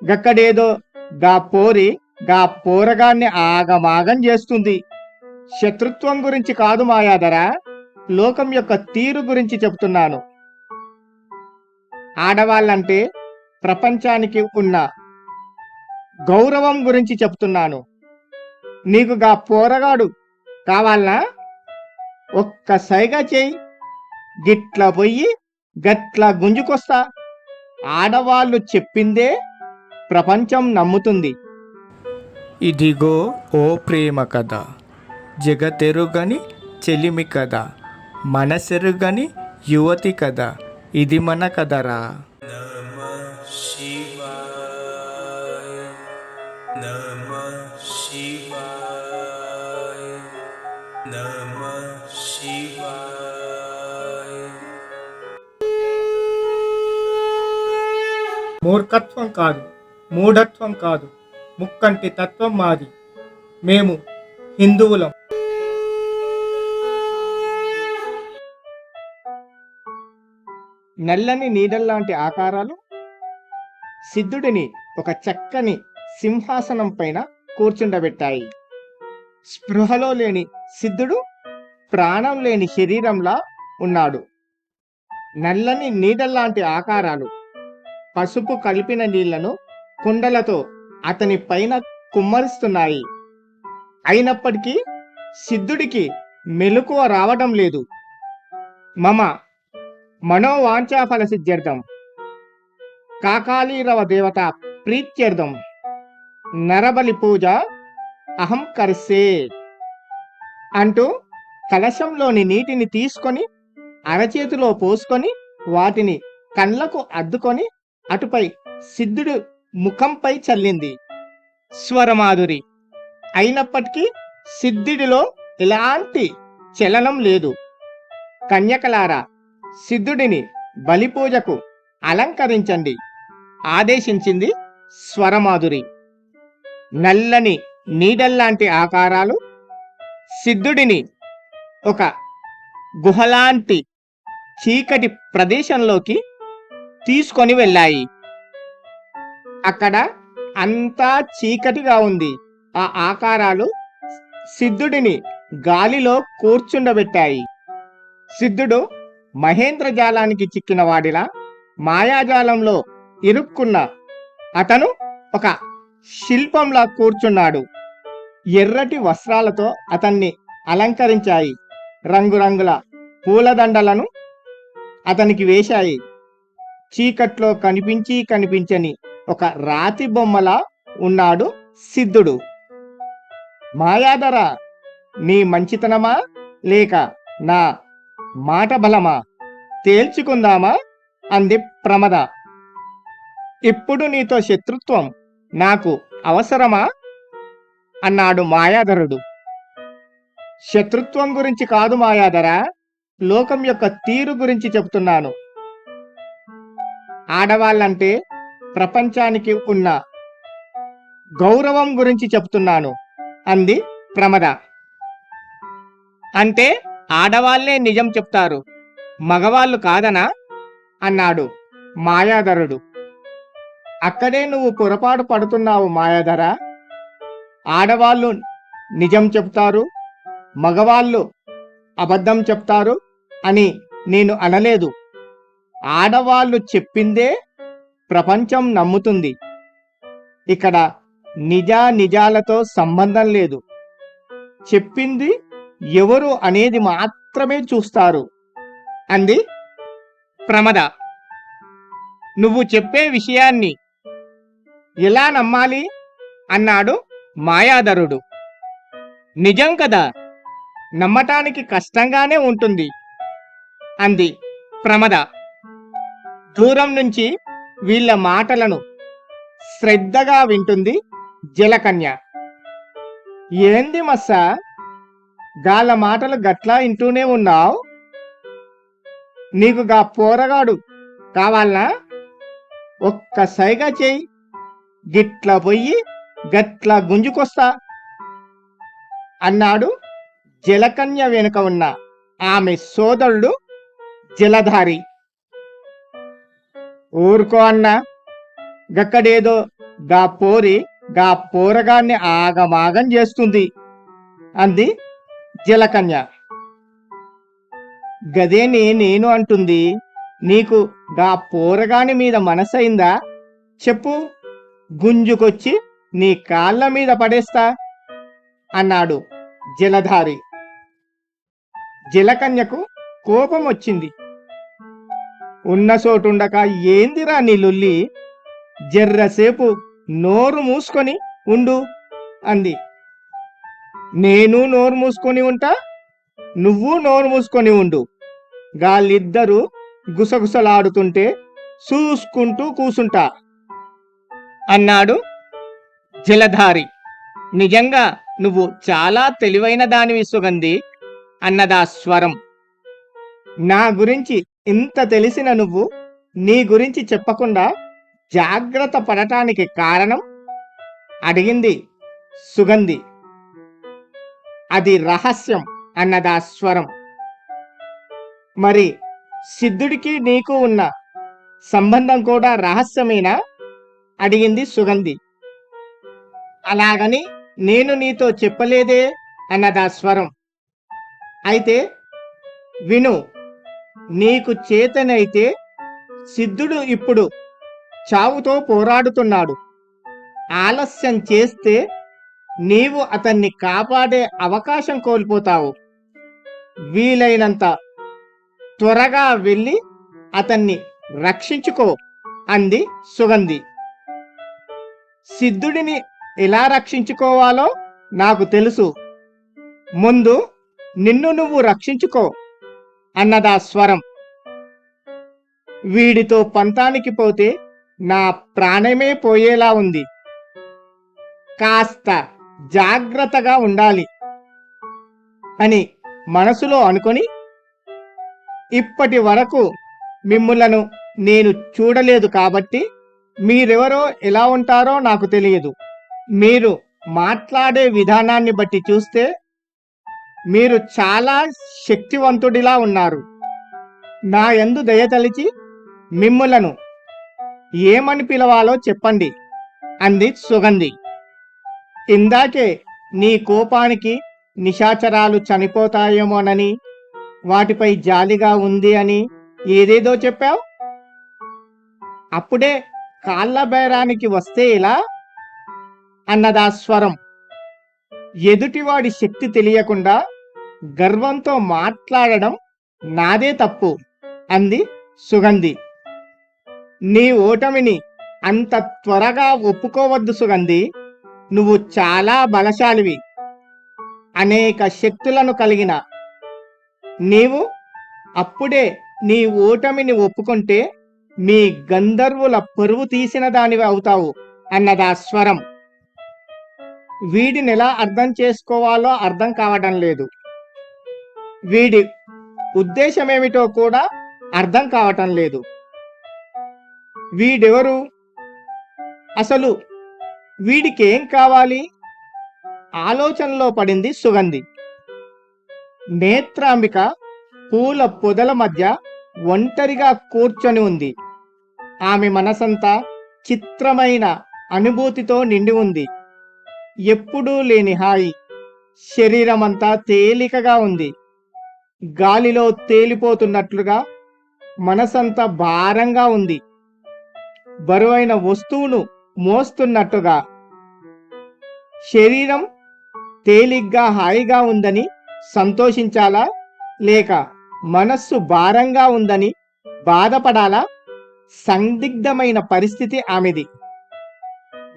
గక్కడేదో గా పోరి గా పోరగాన్ని ఆగమాగం చేస్తుంది. శత్రుత్వం గురించి కాదు మాయాదరా, లోకం యొక్క తీరు గురించి చెప్తున్నాను. ఆడవాళ్ళంటే ప్రపంచానికి ఉన్న గౌరవం గురించి చెప్తున్నాను. నీకు గా పోరగాడు కావాలనా? ఒక్క సైగ చేయి, గిట్ల పొయ్యి గట్ల గుంజుకొస్తా. ఆడవాళ్ళు చెప్పిందే ప్రపంచం నమ్ముతుంది. ఇదిగో ఓ ప్రేమ కథ, జగతెరుగని చెలిమి కథ, మనసెరుగని యువతి కథ, ఇది మన కథరా. మూర్ఖత్వం కాదు, మూఢత్వం కాదు, ముక్కంటి తత్వం మాది. మేము హిందువులం. నల్లని నీడల్లాంటి ఆకారాలు సిద్ధుడిని ఒక చక్కని సింహాసనం పైన కూర్చుండబెట్టాయి. స్పృహలో లేని సిద్ధుడు ప్రాణం లేని శరీరంలా ఉన్నాడు. నల్లని నీడల్లాంటి ఆకారాలు పసుపు కలిపిన నీళ్లను కుండలతో అతని పైన కుమ్మరిస్తున్నాయి. అయినప్పటికీ సిద్ధుడికి మెలకువ రావడం లేదు. మమ మనోవాంఛాఫల సిద్ధ్యర్థం కాకాలీరవ దేవత ప్రీత్యర్థం నరబలి పూజ అహం కరిసే అంటూ కలశంలోని నీటిని తీసుకొని అరచేతిలో పోసుకొని వాటిని కళ్ళకు అద్దుకొని అటుపై సిద్ధుడు ముఖంపై చల్లింది స్వరమాధురి. అయినప్పటికీ సిద్ధుడిలో ఎలాంటి చలనం లేదు. కన్యకలారా, సిద్ధుడిని బలిపూజకు అలంకరించండి ఆదేశించింది స్వరమాధురి. నల్లని నీడల్లాంటి ఆకారాలు సిద్ధుడిని ఒక గుహలాంటి చీకటి ప్రదేశంలోకి తీసుకొని వెళ్ళాయి. అక్కడ అంతా చీకటిగా ఉంది. ఆ ఆకారాలు సిద్ధుడిని గాలిలో కూర్చుండబెట్టాయి. సిద్ధుడు మహేంద్రజాలానికి చిక్కిన వాడిలా మాయాజాలంలో ఇరుక్కున్న అతను ఒక శిల్పంలా కూర్చున్నాడు. ఎర్రటి వస్త్రాలతో అతన్ని అలంకరించాయి. రంగురంగుల పూలదండలను అతనికి వేశాయి. చీకట్లో కనిపించని ఒక రాతి బొమ్మలా ఉన్నాడు సిద్ధుడు. మాయాధర, నీ మంచితనమా లేక నా మాట బలమా తేల్చుకుందామా అంది ప్రమద. ఇప్పుడు నీతో శత్రుత్వం నాకు అవసరమా అన్నాడు మాయాధరుడు. శత్రుత్వం గురించి కాదు మాయాధర, లోకం యొక్క తీరు గురించి చెప్తున్నాను. ఆడవాళ్ళంటే ప్రపంచానికి ఉన్న గౌరవం గురించి చెప్తున్నాను అంది ప్రమద. అంటే ఆడవాళ్లే నిజం చెప్తారు, మగవాళ్ళు కాదనా అన్నాడు మాయాధరుడు. అక్కడే నువ్వు పొరపాటు పడుతున్నావు మాయాధర. ఆడవాళ్ళు నిజం చెప్తారు, మగవాళ్ళు అబద్ధం చెప్తారు అని నేను అనలేదు. ఆడవాళ్ళు చెప్పిందే ప్రపంచం నమ్ముతుంది. ఇక్కడ నిజాలతో సంబంధం లేదు. చెప్పింది ఎవరు అనేది మాత్రమే చూస్తారు అంది ప్రమద. నువ్వు చెప్పే విషయాన్ని ఎలా నమ్మాలి అన్నాడు మాయాధరుడు. నిజం కదా, నమ్మటానికి కష్టంగానే ఉంటుంది అంది ప్రమద. దూరం నుంచి వీళ్ళ మాటలను శ్రద్ధగా వింటుంది జలకన్య. ఏంది మస్సా, గాళ్ళ మాటలు గట్లా వింటూనే ఉన్నావు? నీకు గా పోరగాడు కావాలనా? ఒక్క సైగ చేయి, గిట్ల పొయ్యి గట్ల గుంజుకొస్తా అన్నాడు జలకన్య వెనుక ఉన్న ఆమె సోదరుడు జలధారి. ఊరుకో అన్నా, గక్కడేదో గా పోరి గా పోరగాన్ని ఆగమాగం చేస్తుంది అంది జలకన్య. గదేని నేను అంటుంది, నీకు గా పోరగాని మీద మనసైందా చెప్పు, గుంజుకొచ్చి నీ కాళ్ళ మీద పడేస్తా అన్నాడు జలధారి. జలకన్యకు కోపం వచ్చింది. ఉన్న చోటుండక ఏందిరా నీ లొల్లి, జర్రసేపు నోరు మూసుకొని ఉండు అంది. నేను నోరు మూసుకొని ఉంటా, నువ్వు నోరు మూసుకొని ఉండు, గాళ్ళిద్దరూ గుసగుసలాడుతుంటే చూసుకుంటూ కూసుంటా అన్నాడు జలధారి. నిజంగా నువ్వు చాలా తెలివైన దానివి సుగంధి అన్నదా స్వరం. నా గురించి ఇంత తెలిసిన నువ్వు నీ గురించి చెప్పకుండా జాగ్రత్త పడటానికి కారణం అడిగింది సుగంధి. అది రహస్యం అన్నదా స్వరం. మరి సిద్ధుడికి నీకు ఉన్న సంబంధం కూడా రహస్యమేనా అడిగింది సుగంధి. అలాగని నేను నీతో చెప్పలేదే అన్నదా స్వరం. అయితే విను, నీకు చేతనైతే సిద్ధుడు ఇప్పుడు చావుతో పోరాడుతున్నాడు. ఆలస్యం చేస్తే నీవు అతన్ని కాపాడే అవకాశం కోల్పోతావు. వీలైనంత త్వరగా వెళ్ళి అతన్ని రక్షించుకో అంది సుగంధి. సిద్ధుడిని ఎలా రక్షించుకోవాలో నాకు తెలుసు, ముందు నిన్ను నువ్వు రక్షించుకో అన్నదా స్వరం. వీడితో పంతానికి పోతే నా ప్రాణమే పోయేలా ఉంది, కాస్త జాగ్రత్తగా ఉండాలి అని మనసులో అనుకొని, ఇప్పటి వరకు మిమ్ములను నేను చూడలేదు కాబట్టి మీరెవరో ఎలా ఉంటారో నాకు తెలియదు. మీరు మాట్లాడే విధానాన్ని బట్టి చూస్తే మీరు చాలా శక్తివంతుడిలా ఉన్నారు. నా యందు దయతలిచి మిమ్ములను ఏమని పిలవాలో చెప్పండి అంది సుగంధి. ఇందాకే నీ కోపానికి నిశాచరాలు చనిపోతాయేమోనని, వాటిపై జాలిగా ఉంది అని ఏదేదో చెప్పావు. అప్పుడే కాళ్ళ బేరానికి వస్తే ఇలా అన్నదా స్వరం. ఎదుటివాడి శక్తి తెలియకుండా గర్వంతో మాట్లాడడం నాదే తప్పు అంది సుగంధి. నీ ఓటమిని అంత త్వరగా ఒప్పుకోవద్దు సుగంధి, నువ్వు చాలా బలశాలివి, అనేక శక్తులను కలిగిన నీవు అప్పుడే నీ ఓటమిని ఒప్పుకుంటే మీ గంధర్వుల పరువు తీసిన దానివి అవుతావు అన్నదా స్వరం. వీడిని ఎలా అర్థం చేసుకోవాలో అర్థం కావడం లేదు, వీడి ఉద్దేశమేమిటో కూడా అర్థం కావటం లేదు. వీడెవరు అసలు, వీడికేం కావాలి ఆలోచనలో పడింది సుగంధి. నేత్రాంబిక పూల పొదల మధ్య ఒంటరిగా కూర్చొని ఉంది. ఆమె మనసంతా చిత్రమైన అనుభూతితో నిండి ఉంది. ఎప్పుడూ లేని హాయి, శరీరమంతా తేలికగా ఉంది. గాలిలో తేలిపోతున్నట్లుగా మనసంతా భారంగా ఉంది. బరువైన వస్తువును మోస్తున్నట్టుగా. శరీరం తేలిగ్గా హాయిగా ఉందని సంతోషించాలా, లేక మనస్సు భారంగా ఉందని బాధపడాలా? సందిగ్ధమైన పరిస్థితి ఆమెది.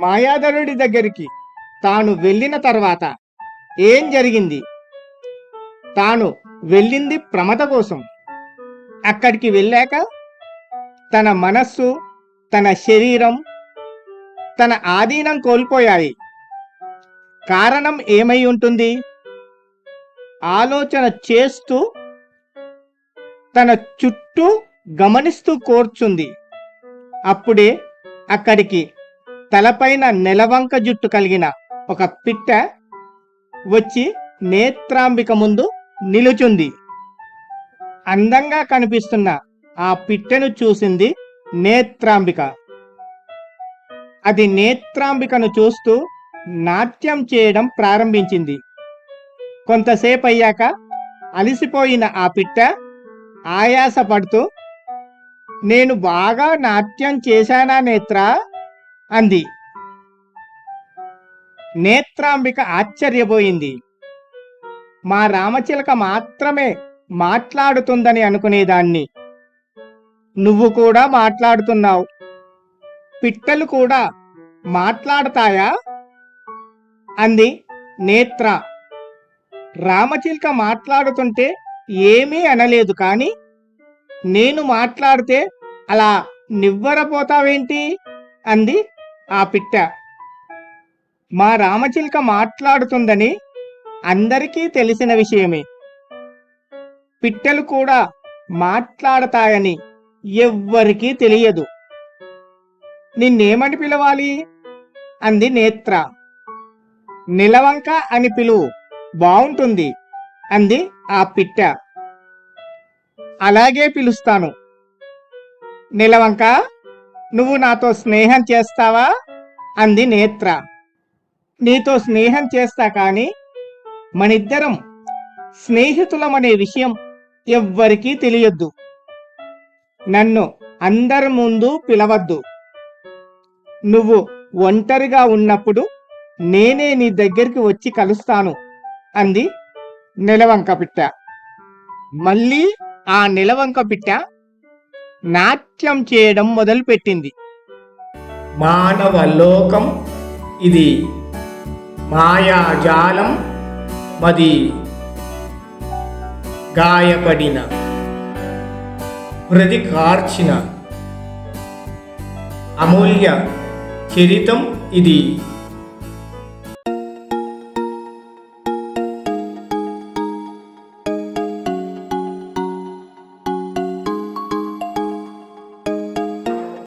మాయాధరుడి దగ్గరికి తాను వెళ్ళిన తర్వాత ఏం జరిగింది? తాను వెళ్ళింది ప్రమద కోసం. అక్కడికి వెళ్ళాక తన మనస్సు, తన శరీరం, తన ఆధీనం కోల్పోయాయి. కారణం ఏమై ఉంటుంది? ఆలోచన చేస్తూ తన చుట్టూ గమనిస్తూ కూర్చుంది. అప్పుడే అక్కడికి తలపైన నెలవంక జుట్టు కలిగిన ఒక పిట్ట వచ్చి నేత్రాంబిక ముందు నిలుచుంది. అందంగా కనిపిస్తున్న ఆ పిట్టను చూసింది నేత్రాంబిక. అది నేత్రాంబికను చూస్తూ నాట్యం చేయడం ప్రారంభించింది. కొంతసేపు అయ్యాక అలసిపోయిన ఆ పిట్ట ఆయాసపడుతూ, నేను బాగా నాట్యం చేశానా నేత్రా అంది. నేత్రాంబిక ఆశ్చర్యపోయింది. మా రామచిలక మాత్రమే మాట్లాడుతుందని అనుకునేదాన్ని. నువ్వు కూడా మాట్లాడుతున్నావు. పిట్టలు కూడా మాట్లాడతాయా అంది నేత్ర. రామచిలక మాట్లాడుతుంటే ఏమీ అనలేదు, కానీ నేను మాట్లాడితే అలా నివ్వరపోతావేంటి అంది ఆ పిట్ట. మా రామచిలక మాట్లాడుతుందని అందరికీ తెలిసిన విషయమే. పిట్టలు కూడా మాట్లాడతాయని ఎవ్వరికీ తెలియదు. నిన్నేమని పిలవాలి అంది నేత్ర. నిలవంక అని పిలువు, బావుంటుంది అంది ఆ పిట్ట. అలాగే పిలుస్తాను. నిలవంక, నువ్వు నాతో స్నేహం చేస్తావా అంది నేత్ర. నీతో స్నేహం చేస్తా, కానీ మనిద్దరం స్నేహితులమనే విషయం ఎవ్వరికీ తెలియొద్దు. నన్ను అందరి ముందు పిలవద్దు. నువ్వు ఒంటరిగా ఉన్నప్పుడు నేనే నీ దగ్గరికి వచ్చి కలుస్తాను అంది నిలవంక పిట్ట. మళ్ళీ ఆ నిలవంక పిట్ట నాట్యం చేయడం మొదలుపెట్టింది. మానవ లోకం ఇది మాయాజాలం మది గాయపడిన హృది కార్చిన అమూల్య చరితం ఇది.